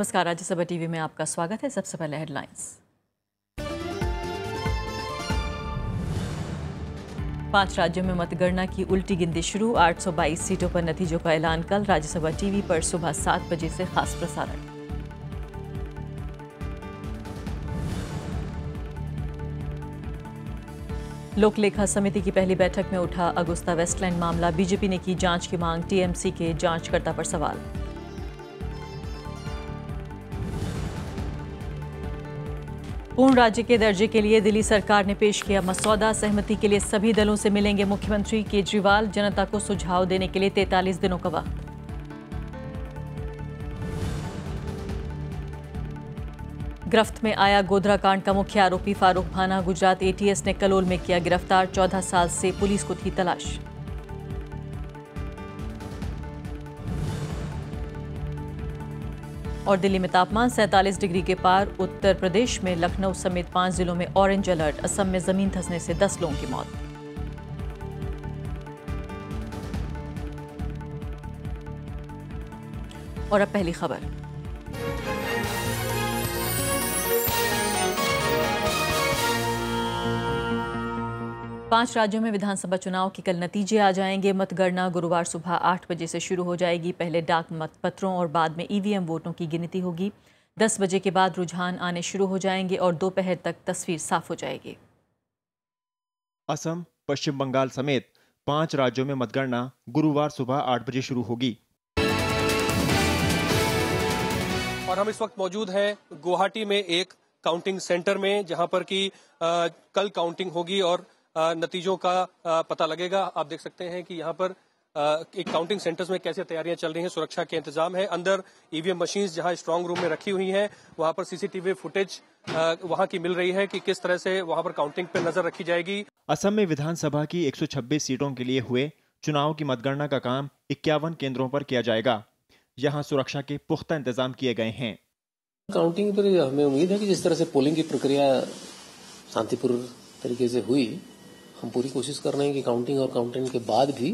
नमस्कार, राज्यसभा टीवी में आपका स्वागत है। सबसे पहले हेडलाइंस। 5 राज्यों में मतगणना की उल्टी गिनती शुरू। 822 सीटों पर नतीजों का ऐलान कल। राज्यसभा टीवी पर सुबह 7 बजे से खास प्रसारण। लोक लेखा समिति की पहली बैठक में उठा अगुस्ता वेस्टलैंड मामला। बीजेपी ने की जांच की मांग। टीएमसी के जांचकर्ता पर सवाल। पूर्ण राज्य के दर्जे के लिए दिल्ली सरकार ने पेश किया मसौदा। सहमति के लिए सभी दलों से मिलेंगे मुख्यमंत्री केजरीवाल। जनता को सुझाव देने के लिए 43 दिनों का वक्त। गिरफ्त में आया गोधरा कांड का मुख्य आरोपी फारूक भाना। गुजरात एटीएस ने कलोल में किया गिरफ्तार। 14 साल से पुलिस को थी तलाश। और दिल्ली में तापमान 47 डिग्री के पार। उत्तर प्रदेश में लखनऊ समेत 5 जिलों में ऑरेंज अलर्ट। असम में जमीन धंसने से 10 लोगों की मौत। और अब पहली खबर। 5 राज्यों में विधानसभा चुनाव के कल नतीजे आ जाएंगे। मतगणना गुरुवार सुबह 8 बजे से शुरू हो जाएगी। पहले डाक मतपत्रों और बाद में ईवीएम वोटों की गिनती होगी। 10 बजे के बाद रुझान आने शुरू हो जाएंगे और दोपहर तक तस्वीर साफ हो जाएगी। असम, पश्चिम बंगाल समेत 5 राज्यों में मतगणना गुरुवार सुबह 8 बजे शुरू होगी। और हम इस वक्त मौजूद हैं गुवाहाटी में एक काउंटिंग सेंटर में, जहां पर कि कल काउंटिंग होगी और नतीजों का पता लगेगा। आप देख सकते हैं कि यहाँ पर एक काउंटिंग सेंटर्स में कैसे तैयारियां चल रही हैं। सुरक्षा के इंतजाम है। अंदर ईवीएम मशीन्स जहां स्ट्रांग रूम में रखी हुई हैं, वहां पर सीसीटीवी फुटेज वहां की मिल रही है कि किस तरह से वहां पर काउंटिंग पे नजर रखी जाएगी। असम में विधानसभा की 126 सीटों के लिए हुए चुनाव की मतगणना का काम 51 केंद्रों पर किया जाएगा। यहाँ सुरक्षा के पुख्ता इंतजाम किए गए हैं। काउंटिंग पर हमें उम्मीद है कि जिस तरह से पोलिंग की प्रक्रिया शांतिपूर्ण तरीके से हुई, हम पूरी कोशिश कर रहे हैं कि काउंटिंग और काउंटिंग के बाद भी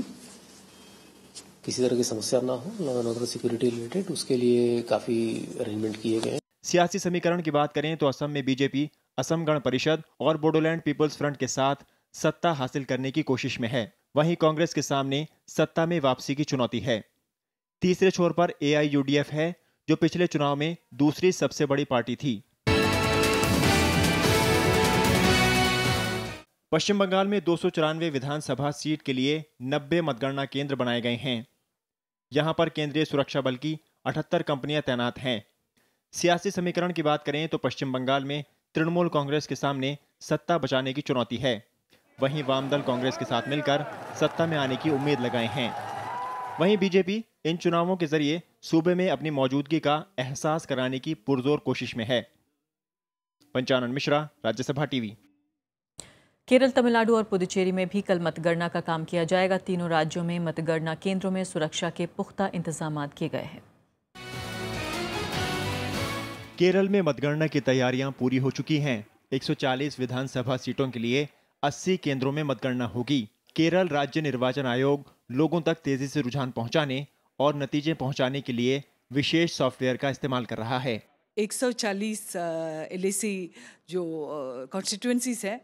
किसी तरह की समस्या ना हो। Law and order security related उसके लिए काफी अरेंजमेंट किए गए हैं। सियासी समीकरण की बात करें तो असम में बीजेपी असम गण परिषद और बोडोलैंड पीपल्स फ्रंट के साथ सत्ता हासिल करने की कोशिश में है। वहीं कांग्रेस के सामने सत्ता में वापसी की चुनौती है। तीसरे छोर पर AIUDF है, जो पिछले चुनाव में दूसरी सबसे बड़ी पार्टी थी। पश्चिम बंगाल में 294 विधानसभा सीट के लिए 90 मतगणना केंद्र बनाए गए हैं। यहां पर केंद्रीय सुरक्षा बल की 78 कंपनियां तैनात हैं। सियासी समीकरण की बात करें तो पश्चिम बंगाल में तृणमूल कांग्रेस के सामने सत्ता बचाने की चुनौती है। वहीं वामदल कांग्रेस के साथ मिलकर सत्ता में आने की उम्मीद लगाए हैं। वहीं बीजेपी इन चुनावों के जरिए सूबे में अपनी मौजूदगी का एहसास कराने की पुरजोर कोशिश में है। पंचानन मिश्रा, राज्यसभा टीवी। केरल, तमिलनाडु और पुदुचेरी में भी कल मतगणना का काम किया जाएगा। तीनों राज्यों में मतगणना केंद्रों में सुरक्षा के पुख्ता इंतजाम किए गए हैं। केरल में मतगणना की तैयारियां पूरी हो चुकी हैं। 140 विधानसभा सीटों के लिए 80 केंद्रों में मतगणना होगी। केरल राज्य निर्वाचन आयोग लोगों तक तेजी से रुझान पहुंचाने और नतीजे पहुंचाने के लिए विशेष सॉफ्टवेयर का इस्तेमाल कर रहा है। 140 LAC जो कॉन्स्टिट्यूएंसीज है,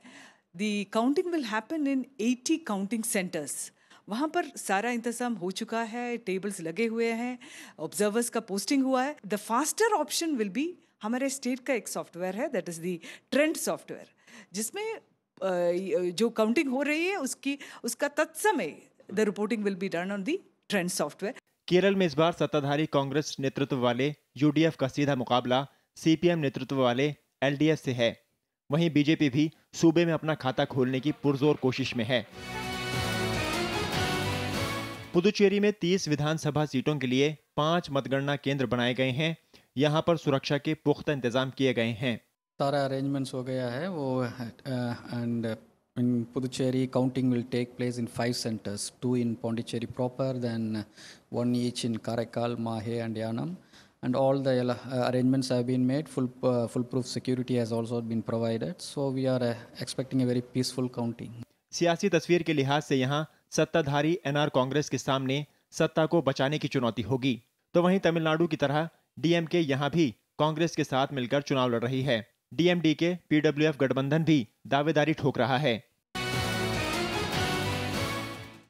the counting will happen in 80 counting centres. वहाँ पर सारा इंतजाम हो चुका है, टेबल्स लगे हुए हैं, ऑब्जर्वर्स का पोस्टिंग हुआ है। The faster option will be, हमारे स्टेट का एक सॉफ्टवेयर है, that is the trend software, जिसमें जो काउंटिंग हो रही है उसका तत्समय the reporting will be done on the trend software. Kerala में इस बार सत्ताधारी कांग्रेस नेतृत्व वाले UDF का सीधा मुकाबला CPM नेतृत्व वाले LDF से है। वहीं बीजेपी भी सूबे में अपना खाता खोलने की पुरजोर कोशिश में है। पुदुचेरी में 30 विधानसभा सीटों के लिए 5 मतगणना केंद्र बनाए गए हैं। यहां पर सुरक्षा के पुख्ता इंतजाम किए गए हैं। सारा अरेंजमेंट्स हो गया है वो, and in Puducherry counting will take place in 5 centers, 2 in Pondicherry proper, then 1 each in Karaikal, Mahe and Yanam, and all the arrangements have been made. Foolproof security has also been provided, so we are expecting a very peaceful counting. सियासी तस्वीर के लिहाज से यहाँ सत्ताधारी NR Congress के सामने सत्ता को बचाने की चुनौती होगी। तो वहीं तमिलनाडु की तरह डीएमके यहां भी कांग्रेस के साथ मिलकर चुनाव लड़ रही है। डीएमडीके पीडब्ल्यूएफ गठबंधन भी दावेदारी ठोक रहा है।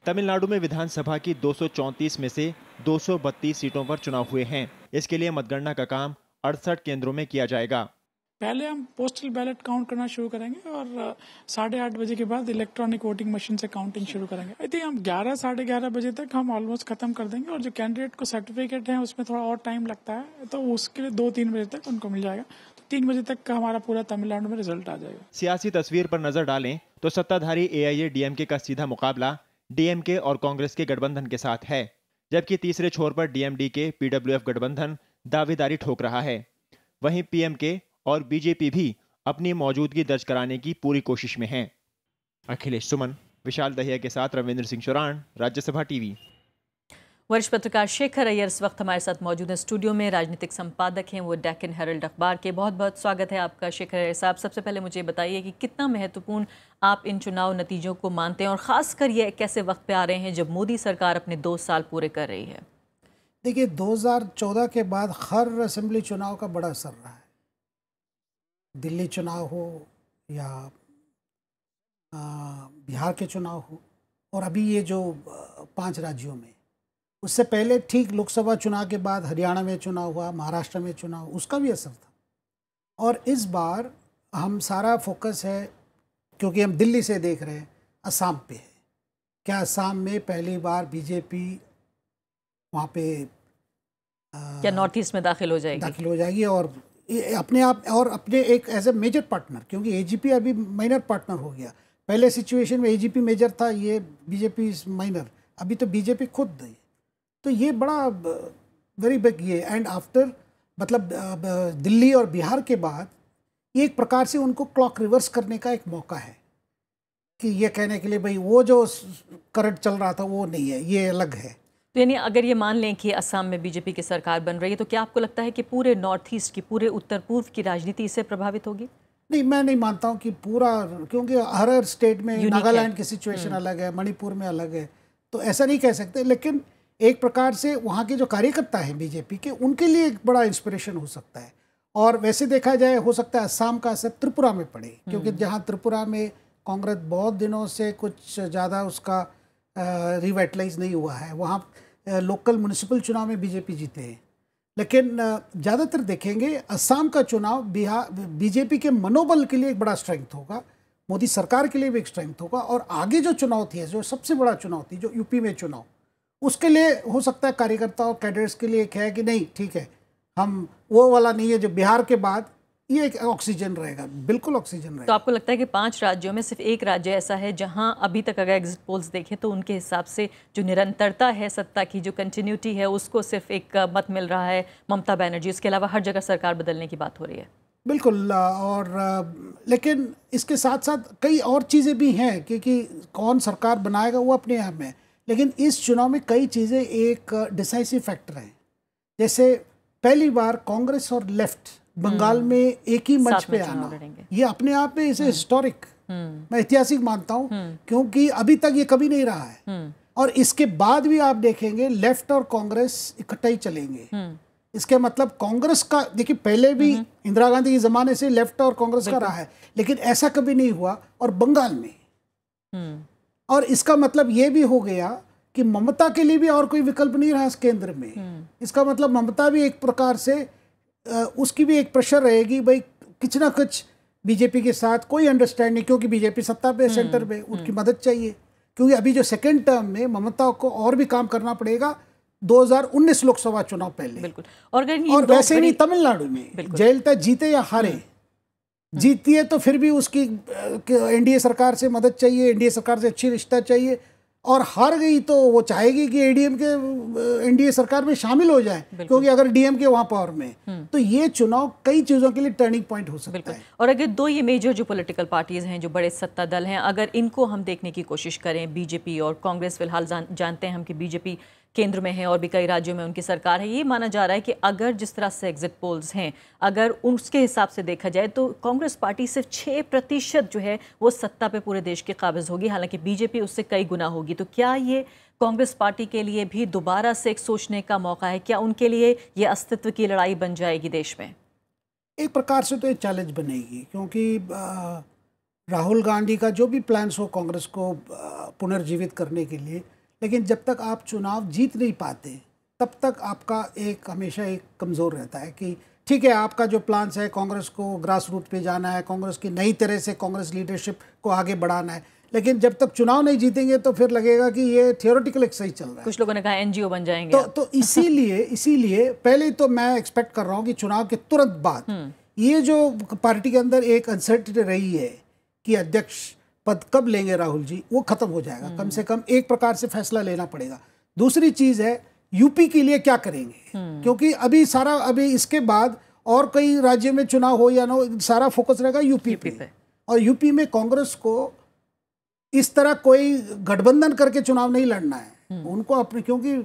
तमिलनाडु में विधानसभा की 234 में से 232 सीटों पर चुनाव हुए हैं। इसके लिए मतगणना का काम 68 केंद्रों में किया जाएगा। पहले हम पोस्टल बैलेट काउंट करना शुरू करेंगे और 8:30 बजे के बाद इलेक्ट्रॉनिक वोटिंग मशीन से काउंटिंग शुरू करेंगे। आई थिंक हम 11 साढ़े 11 बजे तक हम ऑलमोस्ट खत्म कर देंगे और जो कैंडिडेट को सर्टिफिकेट है उसमें थोड़ा और टाइम लगता है, तो उसके लिए 2-3 बजे तक उनको मिल जाएगा। तो 3 बजे तक का हमारा पूरा तमिलनाडु में रिजल्ट आ जाएगा। सियासी तस्वीर पर नजर डालें तो सत्ताधारी AIADMK का सीधा मुकाबला डीएमके और कांग्रेस के गठबंधन के साथ है, जबकि तीसरे छोर पर डीएमडीके पीडब्ल्यूएफ गठबंधन दावेदारी ठोक रहा है। वहीं पीएमके और बीजेपी भी अपनी मौजूदगी दर्ज कराने की पूरी कोशिश में हैं। अखिलेश सुमन, विशाल दहिया के साथ रविंद्र सिंह चौरान, राज्यसभा टीवी। वरिष्ठ पत्रकार शेखर अय्यर इस वक्त हमारे साथ मौजूद हैं स्टूडियो में। राजनीतिक संपादक हैं वो डेक्कन हेरल्ड अखबार के। बहुत बहुत स्वागत है आपका शेखर अय्यर साहब। सबसे पहले मुझे बताइए कि कितना महत्वपूर्ण आप इन चुनाव नतीजों को मानते हैं और ख़ासकर ये कैसे वक्त पे आ रहे हैं जब मोदी सरकार अपने 2 साल पूरे कर रही है। देखिए, 2014 के बाद हर असेंबली चुनाव का बड़ा असर रहा है। दिल्ली चुनाव हो या बिहार के चुनाव हो और अभी ये जो 5 राज्यों में, उससे पहले ठीक लोकसभा चुनाव के बाद हरियाणा में चुनाव हुआ, महाराष्ट्र में चुनाव, उसका भी असर था। और इस बार हम सारा फोकस है, क्योंकि हम दिल्ली से देख रहे हैं, असम पे है। क्या असम में पहली बार बीजेपी वहाँ पे क्या नॉर्थ ईस्ट में दाखिल हो जाएगी और अपने आप और अपने एक एज ए मेजर पार्टनर, क्योंकि एजीपी अभी माइनर पार्टनर हो गया। पहले सिचुएशन में एजीपी मेजर था, ये बीजेपी माइनर, अभी तो बीजेपी खुद है। तो ये बड़ा वेरी बिग ये एंड आफ्टर मतलब दिल्ली और बिहार के बाद ये एक प्रकार से उनको क्लॉक रिवर्स करने का एक मौका है कि ये कहने के लिए भाई वो जो करंट चल रहा था वो नहीं है, ये अलग है। तो यानी अगर ये मान लें कि असम में बीजेपी की सरकार बन रही है तो क्या आपको लगता है कि पूरे नॉर्थ ईस्ट की, पूरे उत्तर पूर्व की राजनीति इससे प्रभावित होगी? नहीं, मैं नहीं मानता हूँ कि पूरा, क्योंकि हर स्टेट में नागालैंड की सिचुएशन अलग है, मणिपुर में अलग है, तो ऐसा नहीं कह सकते। लेकिन एक प्रकार से वहाँ के जो कार्यकर्ता हैं बीजेपी के, उनके लिए एक बड़ा इंस्पिरेशन हो सकता है। और वैसे देखा जाए, हो सकता है असम का असर त्रिपुरा में पड़े, क्योंकि जहाँ त्रिपुरा में कांग्रेस बहुत दिनों से कुछ ज़्यादा उसका रिवाइटलाइज नहीं हुआ है, वहाँ लोकल म्यूनिसिपल चुनाव में बीजेपी जीते हैं। लेकिन ज़्यादातर देखेंगे असम का चुनाव बिहार बीजेपी के मनोबल के लिए एक बड़ा स्ट्रेंथ होगा, मोदी सरकार के लिए भी एक स्ट्रेंथ होगा। और आगे जो चुनाव थी, जो सबसे बड़ा चुनाव थी, जो यूपी में चुनाव, उसके लिए हो सकता है कार्यकर्ता और कैडरेट्स के लिए एक है कि नहीं ठीक है, हम वो वाला नहीं है जो बिहार के बाद, ये एक ऑक्सीजन रहेगा, बिल्कुल ऑक्सीजन रहेगा। तो आपको लगता है कि 5 राज्यों में सिर्फ एक राज्य ऐसा है जहां अभी तक अगर एग्जिट पोल्स देखें तो उनके हिसाब से जो निरंतरता है, सत्ता की जो कंटिन्यूटी है, उसको सिर्फ एक मत मिल रहा है ममता बनर्जी, उसके अलावा हर जगह सरकार बदलने की बात हो रही है? बिल्कुल। और लेकिन इसके साथ साथ कई और चीज़ें भी हैं, क्योंकि कौन सरकार बनाएगा वो अपने आप में, लेकिन इस चुनाव में कई चीज़ें एक डिसाइसिव फैक्टर हैं। जैसे पहली बार कांग्रेस और लेफ्ट बंगाल में एक ही मंच पे आना, ये अपने आप में इसे हिस्टोरिक, मैं ऐतिहासिक मानता हूँ, क्योंकि अभी तक ये कभी नहीं रहा है। और इसके बाद भी आप देखेंगे लेफ्ट और कांग्रेस इकट्ठा ही चलेंगे। इसके मतलब कांग्रेस का, देखिए पहले भी इंदिरा गांधी के ज़माने से लेफ्ट और कांग्रेस का रहा है, लेकिन ऐसा कभी नहीं हुआ, और बंगाल में। और इसका मतलब ये भी हो गया कि ममता के लिए भी और कोई विकल्प नहीं रहा इस केंद्र में। इसका मतलब ममता भी एक प्रकार से उसकी भी एक प्रेशर रहेगी, भाई कुछ ना कुछ बीजेपी के साथ कोई अंडरस्टैंडिंग, क्योंकि बीजेपी सत्ता पे सेंटर पे, उनकी मदद चाहिए। क्योंकि अभी जो सेकेंड टर्म में ममता को और भी काम करना पड़ेगा 2019 लोकसभा चुनाव पहले। बिल्कुल। और वैसे नहीं तमिलनाडु में जयललिता जीते या हारे, जीतती है तो फिर भी उसकी एनडीए सरकार से मदद चाहिए, एनडीए सरकार से अच्छी रिश्ता चाहिए, और हार गई तो वो चाहेगी कि एडीएम के एनडीए सरकार में शामिल हो जाए, क्योंकि अगर डीएम के वहाँ पावर में, तो ये चुनाव कई चीज़ों के लिए टर्निंग पॉइंट हो सकता है। और अगर 2 ये मेजर जो पॉलिटिकल पार्टीज हैं, जो बड़े सत्ता दल हैं, अगर इनको हम देखने की कोशिश करें, बीजेपी और कांग्रेस, फिलहाल जानते हैं हम कि बीजेपी केंद्र में हैं और भी कई राज्यों में उनकी सरकार है। ये माना जा रहा है कि अगर जिस तरह से एग्जिट पोल्स हैं, अगर उसके हिसाब से देखा जाए तो कांग्रेस पार्टी सिर्फ 6% जो है वो सत्ता पे पूरे देश के काबिज होगी, हालांकि बीजेपी उससे कई गुना होगी। तो क्या ये कांग्रेस पार्टी के लिए भी दोबारा से एक सोचने का मौका है? क्या उनके लिए ये अस्तित्व की लड़ाई बन जाएगी देश में? एक प्रकार से तो ये चैलेंज बनेगी, क्योंकि राहुल गांधी का जो भी प्लान्स हो कांग्रेस को पुनर्जीवित करने के लिए, लेकिन जब तक आप चुनाव जीत नहीं पाते तब तक आपका एक हमेशा एक कमज़ोर रहता है कि ठीक है, आपका जो प्लान्स है कांग्रेस को ग्रास रूट पे जाना है, कांग्रेस की नई तरह से कांग्रेस लीडरशिप को आगे बढ़ाना है, लेकिन जब तक चुनाव नहीं जीतेंगे तो फिर लगेगा कि ये थियोरेटिकल एक्सरसाइज चल रहा है। कुछ लोगों ने कहा एनजीओ बन जाएंगे। तो इसीलिए पहले तो मैं एक्सपेक्ट कर रहा हूँ कि चुनाव के तुरंत बाद ये जो पार्टी के अंदर एक अनसर्टिनिटी रही है कि अध्यक्ष पद कब लेंगे राहुल जी, वो खत्म हो जाएगा। कम से कम एक प्रकार से फैसला लेना पड़ेगा। दूसरी चीज है यूपी के लिए क्या करेंगे, क्योंकि अभी इसके बाद और कई राज्यों में चुनाव हो या ना हो, सारा फोकस रहेगा यूपी पे। और यूपी में कांग्रेस को इस तरह कोई गठबंधन करके चुनाव नहीं लड़ना है उनको अपने, क्योंकि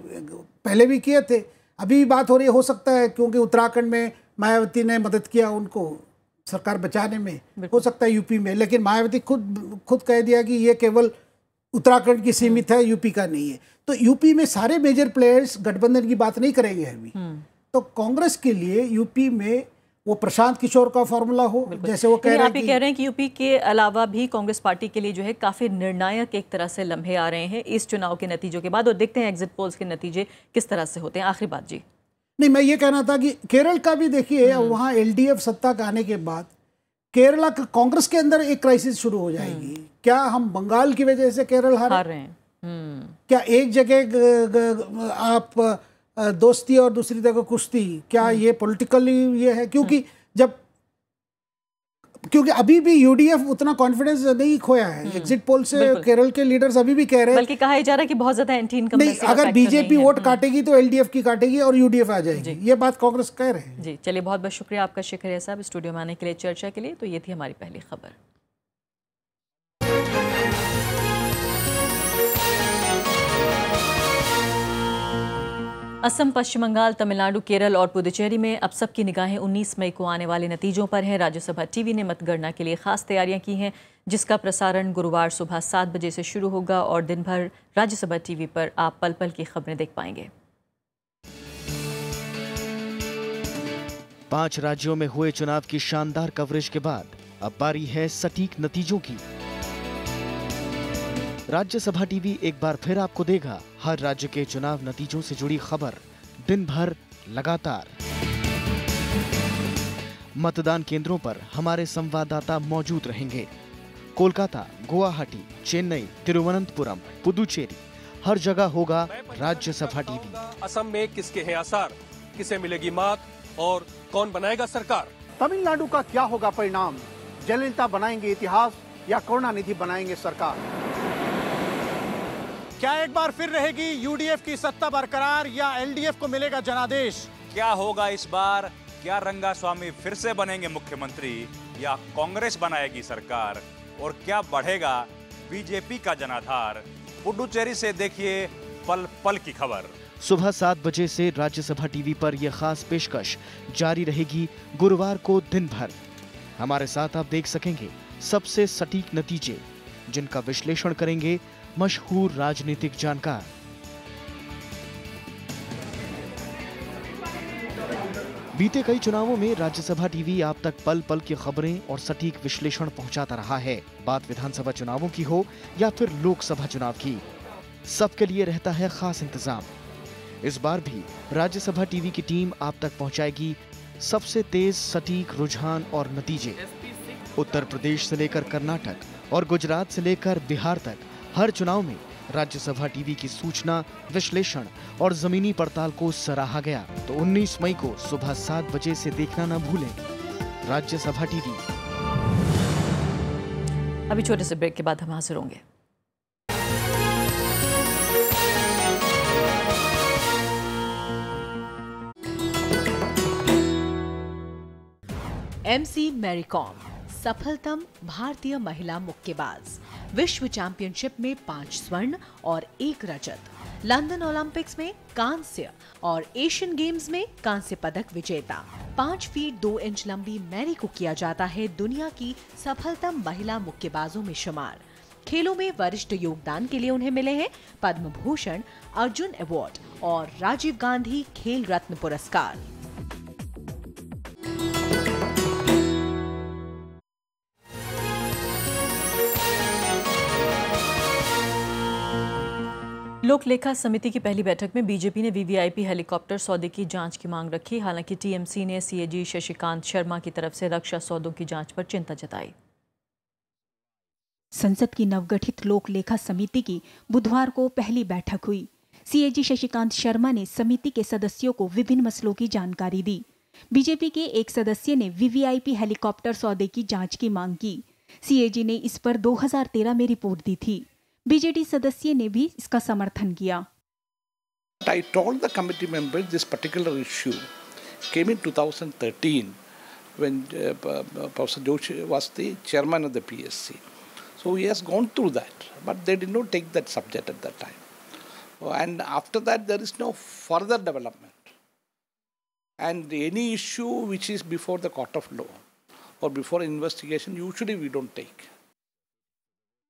पहले भी किए थे, अभी भी बात हो रही है, हो सकता है क्योंकि उत्तराखंड में मायावती ने मदद किया उनको सरकार बचाने में, हो सकता है यूपी में, लेकिन मायावती खुद कह दिया कि ये केवल उत्तराखंड की सीमित है, यूपी का नहीं है। तो यूपी में सारे मेजर प्लेयर्स गठबंधन की बात नहीं करेंगे अभी। तो कांग्रेस के लिए यूपी में वो प्रशांत किशोर का फॉर्मूला हो, जैसे वो कह रहे हैं। आप कह रहे हैं कि यूपी के अलावा भी कांग्रेस पार्टी के लिए जो है काफी निर्णायक एक तरह से लम्हे आ रहे हैं इस चुनाव के नतीजों के बाद, और देखते हैं एग्जिट पोल्स के नतीजे किस तरह से होते हैं। आखिरी बात जी। नहीं, मैं ये कहना था कि केरल का भी देखिए, वहाँ एलडीएफ सत्ता का आने के बाद केरला का कांग्रेस के अंदर एक क्राइसिस शुरू हो जाएगी। क्या हम बंगाल की वजह से केरल हार रहे हैं? क्या एक जगह आप दोस्ती और दूसरी जगह कुश्ती, क्या ये पॉलिटिकली ये है? क्योंकि अभी भी यूडीएफ उतना कॉन्फिडेंस नहीं खोया है एग्जिट पोल से। केरल के लीडर्स अभी भी कह रहे हैं, बल्कि कहा जा रहा है कि बहुत ज्यादा एंटी इनकम नहीं, अगर बीजेपी वोट काटेगी तो एलडीएफ की काटेगी और यूडीएफ आ जाएगी, ये बात कांग्रेस कह रहे हैं। जी चलिए, बहुत बहुत शुक्रिया आपका शेखर साहब स्टूडियो में आने के लिए, चर्चा के लिए। तो ये थी हमारी पहली खबर। असम, पश्चिम बंगाल, तमिलनाडु, केरल और पुदुचेरी में अब सबकी निगाहें 19 मई को आने वाले नतीजों पर हैं। राज्यसभा टीवी ने मतगणना के लिए खास तैयारियां की हैं, जिसका प्रसारण गुरुवार सुबह 7 बजे से शुरू होगा और दिन भर राज्यसभा टीवी पर आप पल पल की खबरें देख पाएंगे। 5 राज्यों में हुए चुनाव की शानदार कवरेज के बाद अब बारी है सटीक नतीजों की। राज्यसभा टीवी एक बार फिर आपको देगा हर राज्य के चुनाव नतीजों से जुड़ी खबर दिन भर लगातार। मतदान केंद्रों पर हमारे संवाददाता मौजूद रहेंगे। कोलकाता, गुवाहाटी, चेन्नई, तिरुवनंतपुरम, पुदुचेरी, हर जगह होगा राज्यसभा टीवी। असम में किसके हैं आसार, किसे मिलेगी मात और कौन बनाएगा सरकार? तमिलनाडु का क्या होगा परिणाम? जयललिता बनाएंगे इतिहास या करुणानिधि बनाएंगे सरकार? क्या एक बार फिर रहेगी यूडीएफ की सत्ता बरकरार या एलडीएफ को मिलेगा जनादेश? क्या होगा इस बार? क्या रंगास्वामी फिर से बनेंगे मुख्यमंत्री या कांग्रेस बनाएगी सरकार? और क्या बढ़ेगा बीजेपी का जनाधार? पुडुचेरी से देखिए पल पल की खबर। सुबह 7 बजे से राज्यसभा टीवी पर यह खास पेशकश जारी रहेगी गुरुवार को दिन भर। हमारे साथ आप देख सकेंगे सबसे सटीक नतीजे, जिनका विश्लेषण करेंगे मशहूर राजनीतिक जानकार। बीते कई चुनावों में राज्यसभा टीवी आप तक पल पल की खबरें और सटीक विश्लेषण पहुंचाता रहा है। बात विधानसभा चुनावों की हो या फिर लोकसभा चुनाव की, सबके लिए रहता है खास इंतजाम। इस बार भी राज्यसभा टीवी की टीम आप तक पहुंचाएगी सबसे तेज सटीक रुझान और नतीजे। उत्तर प्रदेश से लेकर कर्नाटक और गुजरात से लेकर बिहार तक हर चुनाव में राज्यसभा टीवी की सूचना, विश्लेषण और जमीनी पड़ताल को सराहा गया। तो 19 मई को सुबह 7 बजे से देखना न भूलें राज्यसभा टीवी। अभी छोटे से ब्रेक के बाद हम हाजिर होंगे। एमसी मैरी कॉम सफलतम भारतीय महिला मुक्केबाज, विश्व चैंपियनशिप में 5 स्वर्ण और 1 रजत, लंदन ओलंपिक्स में कांस्य और एशियन गेम्स में कांस्य पदक विजेता। 5 फीट 2 इंच लंबी मैरी को किया जाता है दुनिया की सफलतम महिला मुक्केबाजों में शुमार। खेलों में वरिष्ठ योगदान के लिए उन्हें मिले हैं पद्म भूषण, अर्जुन अवार्ड और राजीव गांधी खेल रत्न पुरस्कार। लोक लेखा समिति की पहली बैठक में बीजेपी ने वीवीआईपी हेलीकॉप्टर सौदे की जांच की मांग रखी। हालांकि टीएमसी ने सीएजी शशिकांत शर्मा की तरफ से रक्षा सौदों की जांच पर चिंता जताई। संसद की नवगठित लोक लेखा समिति की बुधवार को पहली बैठक हुई। सीएजी शशिकांत शर्मा ने समिति के सदस्यों को विभिन्न मसलों की जानकारी दी। बीजेपी के एक सदस्य ने वीवीआईपी हेलीकॉप्टर सौदे की जांच की मांग की। सीएजी ने इस पर 2013 में रिपोर्ट दी थी। बीजेडी सदस्य ने भी इसका समर्थन किया। I told the committee members this particular issue came in 2013 when Professor Joshi was the chairman of the PSC. So he has gone through that, but they did not take that subject at that time. And after that, there is no further development. And any issue which is before the court of law or before investigation, usually we don't take.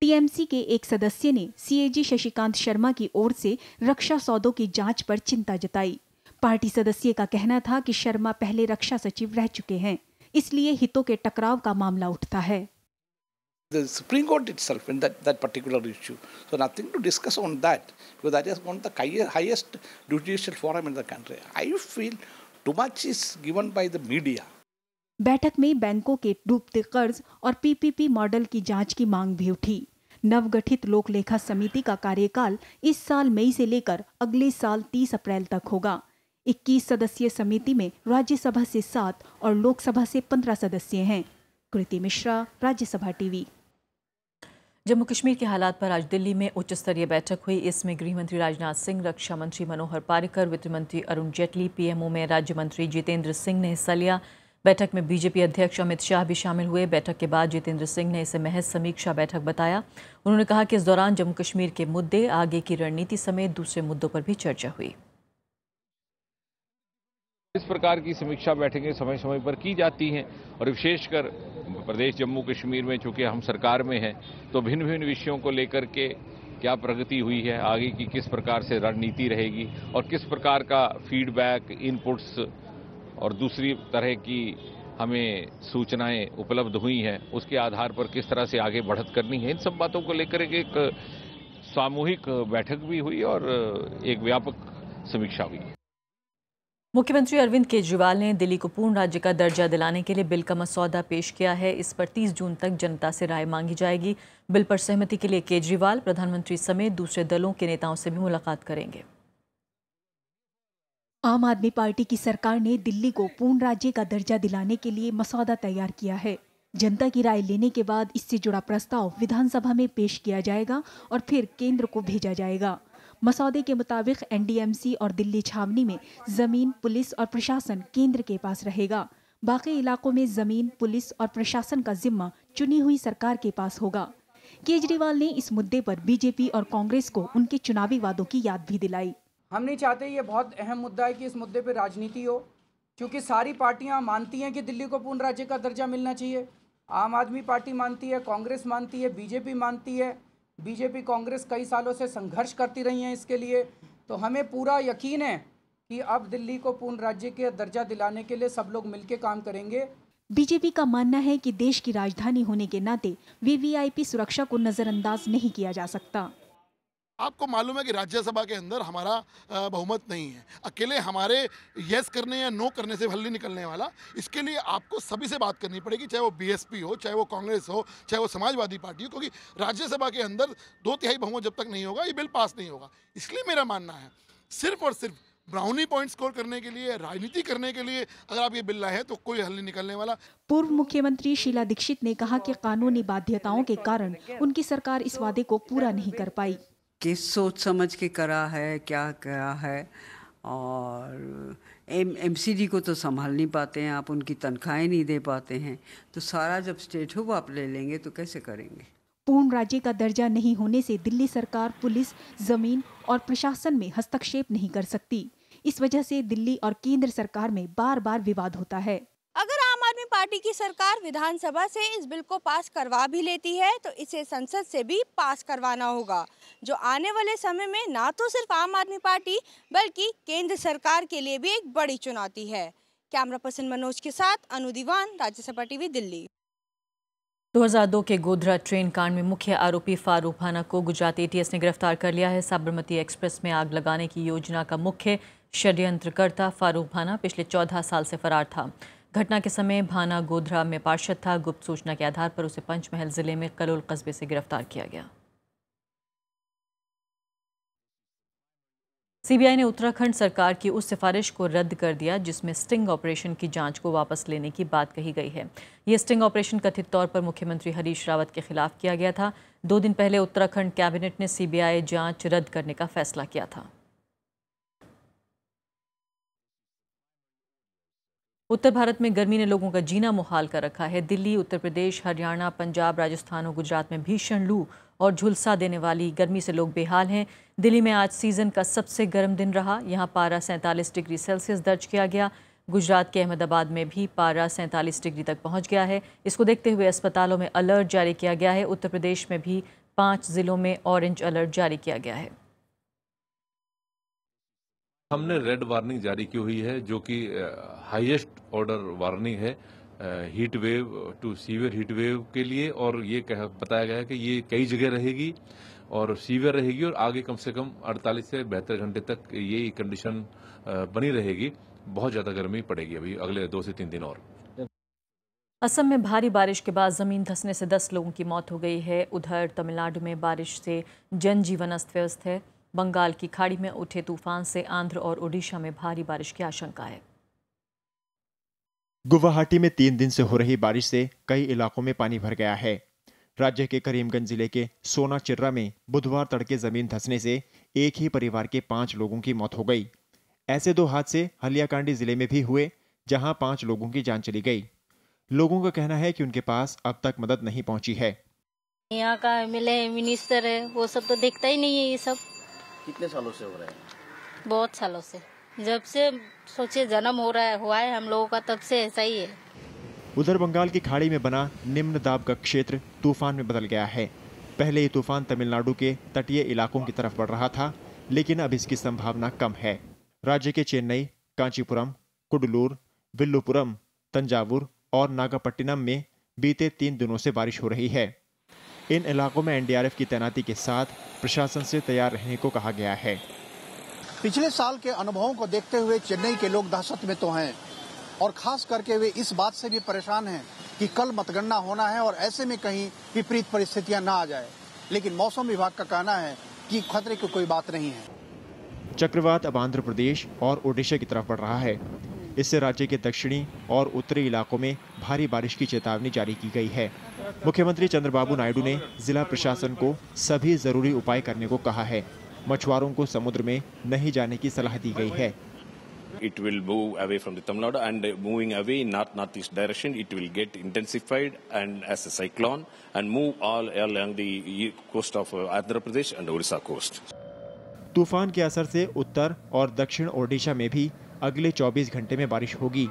TMC के एक सदस्य ने CAG Shashikant Sharma की ओर से रक्षा सौदों की जांच पर चिंता जताई। पार्टी सदस्य का कहना था कि शर्मा पहले रक्षा सचिव रह चुके हैं, इसलिए हितों के टकराव का मामला उठता है। The Supreme Court itself in that particular issue, so nothing to discuss on that because that is one of the highest judicial forum in the country. I feel too much is given by the media. बैठक में बैंकों के डूबते कर्ज और PPP model की जांच की मांग भी उठी। नवगठित लोक लेखा समिति का कार्यकाल इस साल मई से लेकर अगले साल 30 अप्रैल तक होगा। 21 सदस्यीय समिति में राज्यसभा से 7 और लोकसभा से 15 सदस्य हैं। कृति मिश्रा, राज्यसभा टीवी। जम्मू कश्मीर के हालात पर आज दिल्ली में उच्च स्तरीय बैठक हुई। इसमें गृह मंत्री राजनाथ सिंह, रक्षा मंत्री मनोहर पारिकर, वित्त मंत्री अरुण जेटली, पीएमओ में राज्य मंत्री जितेंद्र सिंह ने हिस्सा लिया। बैठक में बीजेपी अध्यक्ष अमित शाह भी शामिल हुए। बैठक के बाद जितेंद्र सिंह ने इसे महज समीक्षा बैठक बताया। उन्होंने कहा कि इस दौरान जम्मू कश्मीर के मुद्दे, आगे की रणनीति समेत दूसरे मुद्दों पर भी चर्चा हुई। इस प्रकार की समीक्षा बैठकें समय समय पर की जाती हैं और विशेषकर प्रदेश जम्मू कश्मीर में चूंकि हम सरकार में हैं तो भिन्न भिन्न विषयों को लेकर के क्या प्रगति हुई है, आगे की किस प्रकार से रणनीति रहेगी और किस प्रकार का फीडबैक, इनपुट्स और दूसरी तरह की हमें सूचनाएं उपलब्ध हुई हैं, उसके आधार पर किस तरह से आगे बढ़त करनी है, इन सब बातों को लेकर एक सामूहिक बैठक भी हुई और एक व्यापक समीक्षा हुई। मुख्यमंत्री अरविंद केजरीवाल ने दिल्ली को पूर्ण राज्य का दर्जा दिलाने के लिए बिल का मसौदा पेश किया है। इस पर 30 जून तक जनता से राय मांगी जाएगी। बिल पर सहमति के लिए केजरीवाल प्रधानमंत्री समेत दूसरे दलों के नेताओं से भी मुलाकात करेंगे। आम आदमी पार्टी की सरकार ने दिल्ली को पूर्ण राज्य का दर्जा दिलाने के लिए मसौदा तैयार किया है। जनता की राय लेने के बाद इससे जुड़ा प्रस्ताव विधानसभा में पेश किया जाएगा और फिर केंद्र को भेजा जाएगा। मसौदे के मुताबिक एनडीएमसी और दिल्ली छावनी में जमीन, पुलिस और प्रशासन केंद्र के पास रहेगा। बाकी इलाकों में जमीन, पुलिस और प्रशासन का जिम्मा चुनी हुई सरकार के पास होगा। केजरीवाल ने इस मुद्दे पर बीजेपी और कांग्रेस को उनके चुनावी वादों की याद भी दिलाई। हम नहीं चाहते, ये बहुत अहम मुद्दा है कि इस मुद्दे पर राजनीति हो, क्योंकि सारी पार्टियां मानती हैं कि दिल्ली को पूर्ण राज्य का दर्जा मिलना चाहिए। आम आदमी पार्टी मानती है, कांग्रेस मानती है, बीजेपी मानती है। बीजेपी कांग्रेस कई सालों से संघर्ष करती रही हैं इसके लिए। तो हमें पूरा यकीन है कि अब दिल्ली को पूर्ण राज्य के दर्जा दिलाने के लिए सब लोग मिलकर काम करेंगे। बीजेपी का मानना है कि देश की राजधानी होने के नाते वीवीआईपी सुरक्षा को नजरअंदाज नहीं किया जा सकता। आपको मालूम है कि राज्यसभा के अंदर हमारा बहुमत नहीं है। अकेले हमारे यस करने या नो करने से हल नहीं निकलने वाला। इसके लिए आपको सभी से बात करनी पड़ेगी, चाहे वो बीएसपी हो, चाहे वो कांग्रेस हो, चाहे वो समाजवादी पार्टी हो, क्योंकि राज्यसभा के अंदर 2/3 बहुमत जब तक नहीं होगा ये बिल पास नहीं होगा। इसलिए मेरा मानना है सिर्फ और सिर्फ ब्राउनी पॉइंट स्कोर करने के लिए, राजनीति करने के लिए अगर आप ये बिल लाए हैं तो कोई हल नहीं निकलने वाला। पूर्व मुख्यमंत्री शीला दीक्षित ने कहा कि कानूनी बाध्यताओं के कारण उनकी सरकार इस वादे को पूरा नहीं कर पाई। किस सोच समझ के करा है, क्या है, और एमसीडी को तो संभाल नहीं पाते हैं आप, उनकी तनख्वाहें नहीं दे पाते हैं, तो सारा जब स्टेट हो आप ले लेंगे तो कैसे करेंगे। पूर्ण राज्य का दर्जा नहीं होने से दिल्ली सरकार पुलिस, जमीन और प्रशासन में हस्तक्षेप नहीं कर सकती। इस वजह से दिल्ली और केंद्र सरकार में बार बार विवाद होता है। अगर आम आदमी पार्टी की सरकार विधानसभा से इस बिल को पास करवा भी लेती है तो इसे संसद से भी पास करवाना होगा, जो आने वाले समय में ना तो सिर्फ आम आदमी पार्टी बल्कि केंद्र सरकार के लिए भी एक बड़ी चुनौती है। कैमरा पर्सन मनोज के साथ अनु दीवान, राज्यसभा टीवी, दिल्ली। 2002 के गोधरा ट्रेन कांड में मुख्य आरोपी फारूक भाना को गुजरात एटीएस ने गिरफ्तार कर लिया है। साबरमती एक्सप्रेस में आग लगाने की योजना का मुख्य षड्यंत्रकर्ता फारूक भाना पिछले 14 साल से फरार था। घटना के समय भाना गोधरा में पार्षद था। गुप्त सूचना के आधार पर उसे पंचमहल जिले में कलोल कस्बे से गिरफ्तार किया गया। सीबीआई ने उत्तराखंड सरकार की उस सिफारिश को रद्द कर दिया जिसमें स्टिंग ऑपरेशन की जांच को वापस लेने की बात कही गई है। ये स्टिंग ऑपरेशन कथित तौर पर मुख्यमंत्री हरीश रावत के खिलाफ किया गया था। 2 दिन पहले उत्तराखंड कैबिनेट ने सीबीआई जांच रद्द करने का फैसला किया था। उत्तर भारत में गर्मी ने लोगों का जीना मुहाल कर रखा है। दिल्ली, उत्तर प्रदेश, हरियाणा, पंजाब, राजस्थान और गुजरात में भीषण लू और झुलसा देने वाली गर्मी से लोग बेहाल हैं। दिल्ली में आज सीजन का सबसे गर्म दिन रहा। यहां पारा 47 डिग्री सेल्सियस दर्ज किया गया। गुजरात के अहमदाबाद में भी पारा 47 डिग्री तक पहुंच गया है। इसको देखते हुए अस्पतालों में अलर्ट जारी किया गया है। उत्तर प्रदेश में भी 5 जिलों में ऑरेंज अलर्ट जारी किया गया है। हमने रेड वार्निंग जारी की हुई है, जो कि हाईएस्ट ऑर्डर वार्निंग है heat wave to severe heat wave के लिए, और ये बताया गया है कि ये कई जगह रहेगी और सीवियर रहेगी और आगे कम से कम 48 से 72 घंटे तक ये कंडीशन बनी रहेगी। बहुत ज्यादा गर्मी पड़ेगी अभी अगले 2 से 3 दिन और। असम में भारी बारिश के बाद जमीन धंसने से 10 लोगों की मौत हो गई है। उधर तमिलनाडु में बारिश से जनजीवन अस्त व्यस्त है। बंगाल की खाड़ी में उठे तूफान से आंध्र और ओडिशा में भारी बारिश की आशंका है। गुवाहाटी में 3 दिन से हो रही बारिश से कई इलाकों में पानी भर गया है। राज्य के करीमगंज जिले के सोना चिर्रा में बुधवार तड़के जमीन धंसने से एक ही परिवार के 5 लोगों की मौत हो गई। ऐसे 2 हादसे हलियाकांडी जिले में भी हुए, जहां 5 लोगों की जान चली गई। लोगों का कहना है कि उनके पास अब तक मदद नहीं पहुंची है। यहाँ का एमएलए मिनिस्टर है, वो सब तो देखता ही नहीं है। ये सब कितने सालों से हो रहा है? बहुत सालों से, जब से सोचे जन्म हुआ है हम लोगों का, तब से ऐसा ही है। उधर बंगाल की खाड़ी में बना निम्न दाब का क्षेत्र तूफान में बदल गया है। पहले ये तूफान तमिलनाडु के तटीय इलाकों की तरफ बढ़ रहा था, लेकिन अब इसकी संभावना कम है। राज्य के चेन्नई, कांचीपुरम, कुडलूर, विल्लुपुरम, तंजावुर और नागापट्टिनम में बीते 3 दिनों से बारिश हो रही है। इन इलाकों में एनडीआरएफ की तैनाती के साथ प्रशासन से तैयार रहने को कहा गया है। पिछले साल के अनुभवों को देखते हुए चेन्नई के लोग दहशत में तो हैं, और खास करके वे इस बात से भी परेशान हैं कि कल मतगणना होना है और ऐसे में कहीं विपरीत परिस्थितियां ना आ जाए। लेकिन मौसम विभाग का कहना है कि खतरे की कोई बात नहीं है। चक्रवात अब आंध्र प्रदेश और ओडिशा की तरफ बढ़ रहा है। इससे राज्य के दक्षिणी और उत्तरी इलाकों में भारी बारिश की चेतावनी जारी की गई है। मुख्यमंत्री चंद्रबाबू नायडू ने जिला प्रशासन को सभी जरूरी उपाय करने को कहा है। मछुआरों को समुद्र में नहीं जाने की सलाह दी गई है। It will move away from the Tamil Nadu and moving away in north-northeast direction. It will get intensified and as a cyclone and move all along the coast of Andhra Pradesh and Odisha coast. तूफान के असर से उत्तर और दक्षिण ओडिशा में भी अगले 24 घंटे में बारिश होगी।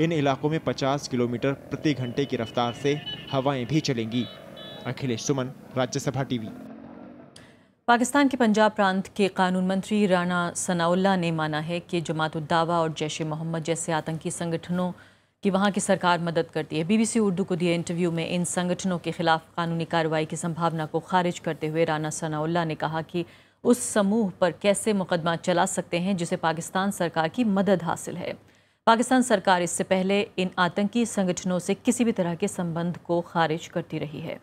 इन इलाकों में 50 किलोमीटर प्रति घंटे की रफ्तार से हवाएं भी चलेंगी। अखिलेश सुमन, राज्यसभा टीवी। पाकिस्तान के पंजाब प्रांत के कानून मंत्री राना सनाउल्लाह ने माना है कि जमात-उद-दावा और जैश-ए-मोहम्मद जैसे आतंकी संगठनों की वहां की सरकार मदद करती है। बीबीसी उर्दू को दिए इंटरव्यू में इन संगठनों के खिलाफ कानूनी कार्रवाई की संभावना को खारिज करते हुए राना सनाउल्लाह ने कहा कि उस समूह पर कैसे मुकदमा चला सकते हैं जिसे पाकिस्तान सरकार की मदद हासिल है। पाकिस्तान सरकार इससे पहले इन आतंकी संगठनों से किसी भी तरह के संबंध को खारिज करती रही है।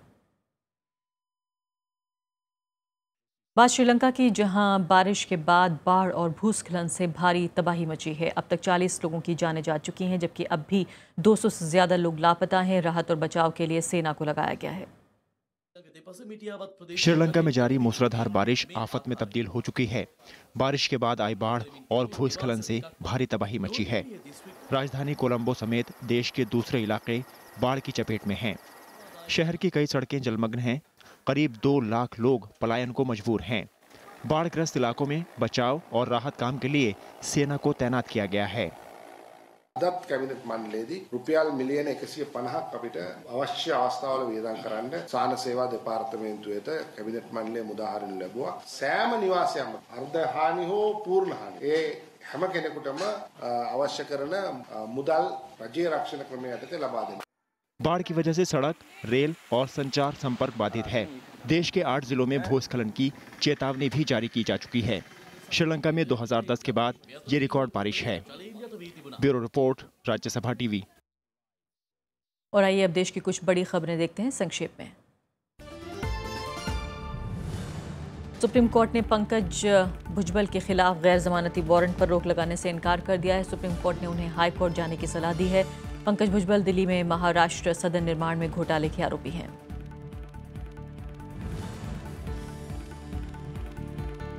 बात श्रीलंका की, जहां बारिश के बाद बाढ़ और भूस्खलन से भारी तबाही मची है। अब तक 40 लोगों की जानें जा चुकी हैं, जबकि अब भी 200 से ज़्यादा लोग लापता हैं। राहत और बचाव के लिए सेना को लगाया गया है। श्रीलंका में जारी मूसलाधार बारिश आफत में तब्दील हो चुकी है। बारिश के बाद आई बाढ़ और भूस्खलन से भारी तबाही मची है। राजधानी कोलंबो समेत देश के दूसरे इलाके बाढ़ की चपेट में हैं। शहर की कई सड़कें जलमग्न हैं। करीब 2 लाख लोग पलायन को मजबूर हैं। बाढ़ग्रस्त इलाकों में बचाव और राहत काम के लिए सेना को तैनात किया गया है। අදත් කැබිනට් මණ්ඩලයේදී රුපියල් මිලියන 150ක් අපිට අවශ්‍ය අවස්ථාවල වියදම් කරන්න සාන සේවා දෙපාර්තමේන්තුවේට කැබිනට් මණ්ඩලයේ මුදාහරින් ලැබුවා. සෑම නිවාසයක්ම අර්ධ හානි හෝ පූර්ණ හානි ඒ හැම කෙනෙකුටම අවශ්‍ය කරන මුදල් රජයේ රක්ෂණ ක්‍රමය යටතේ ලබා දෙනවා. बाढ़ की वजह से सड़क, रेल और संचार संपर्क बाधित है। देश के 8 जिलों में भूस्खलन की चेतावनी भी जारी की जा चुकी है। श्रीलंका में 2010 के बाद ये रिकॉर्ड बारिश है। Bureau report, Rajya Sabha TV. और आइए अब देश की कुछ बड़ी खबरें देखते हैं संक्षेप में। सुप्रीम कोर्ट ने पंकज भुजबल के खिलाफ गैर जमानती वारंट पर रोक लगाने से इनकार कर दिया है। सुप्रीम कोर्ट ने उन्हें हाई कोर्ट जाने की सलाह दी है। पंकज भुजबल दिल्ली में महाराष्ट्र सदन निर्माण में घोटाले के आरोपी हैं।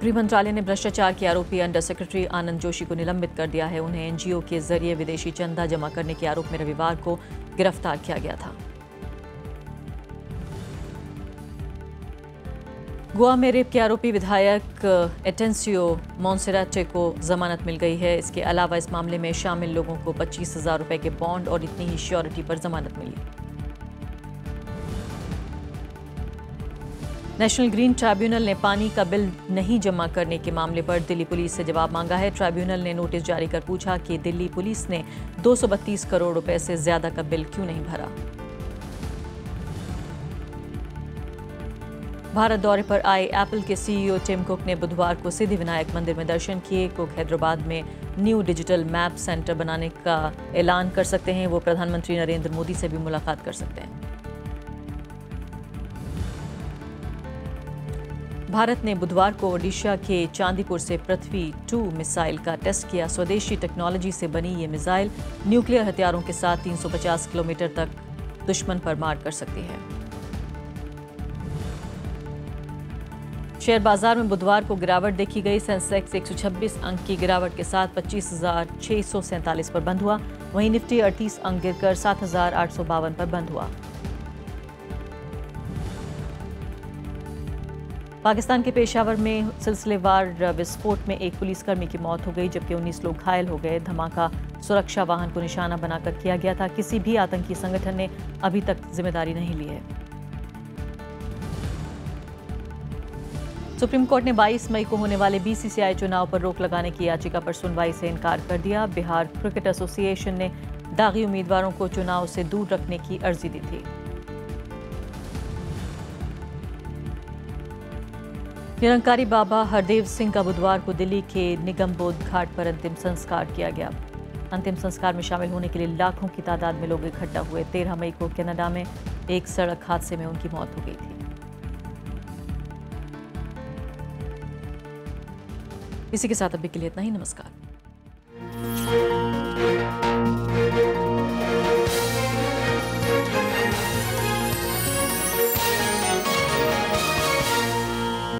गृह मंत्रालय ने भ्रष्टाचार के आरोपी अंडर सेक्रेटरी आनंद जोशी को निलंबित कर दिया है। उन्हें एनजीओ के जरिए विदेशी चंदा जमा करने के आरोप में रविवार को गिरफ्तार किया गया था। गोवा में रेप के आरोपी विधायक एटेंसियो मोन्सेराटे को जमानत मिल गई है। इसके अलावा इस मामले में शामिल लोगों को 25,000 रुपए के बॉन्ड और इतनी ही श्योरिटी पर जमानत मिली। नेशनल ग्रीन ट्राइब्यूनल ने पानी का बिल नहीं जमा करने के मामले पर दिल्ली पुलिस से जवाब मांगा है। ट्राइब्यूनल ने नोटिस जारी कर पूछा कि दिल्ली पुलिस ने 232 करोड़ रुपए से ज्यादा का बिल क्यों नहीं भरा। भारत दौरे पर आए एप्पल के सीईओ टिम कुक ने बुधवार को सिद्धिविनायक मंदिर में दर्शन किए। कुक हैदराबाद में न्यू डिजिटल मैप सेंटर बनाने का ऐलान कर सकते हैं। वो प्रधानमंत्री नरेंद्र मोदी से भी मुलाकात कर सकते हैं। भारत ने बुधवार को ओडिशा के चांदीपुर से पृथ्वी 2 मिसाइल का टेस्ट किया। स्वदेशी टेक्नोलॉजी से बनी ये मिसाइल न्यूक्लियर हथियारों के साथ 350 किलोमीटर तक दुश्मन पर मार कर सकती है। शेयर बाजार में बुधवार को गिरावट देखी गई। सेंसेक्स 126 अंक की गिरावट के साथ 25,647 पर बंद हुआ। वहीं निफ्टी 38 अंक गिरकर 7,852 पर बंद हुआ। पाकिस्तान के पेशावर में सिलसिलेवार विस्फोट में एक पुलिसकर्मी की मौत हो गई जबकि 19 लोग घायल हो गए। धमाका सुरक्षा वाहन को निशाना बनाकर किया गया था। किसी भी आतंकी संगठन ने अभी तक जिम्मेदारी नहीं ली है। सुप्रीम कोर्ट ने 22 मई को होने वाले बीसीसीआई चुनाव पर रोक लगाने की याचिका पर सुनवाई से इनकार कर दिया। बिहार क्रिकेट एसोसिएशन ने दागी उम्मीदवारों को चुनाव से दूर रखने की अर्जी दी थी। निरंकारी बाबा हरदेव सिंह का बुधवार को दिल्ली के निगमबोध घाट पर अंतिम संस्कार किया गया। अंतिम संस्कार में शामिल होने के लिए लाखों की तादाद में लोग इकट्ठा हुए। 13 मई को कनाडा में एक सड़क हादसे में उनकी मौत हो गई थी। इसी के साथ अभी के लिए इतना ही। नमस्कार।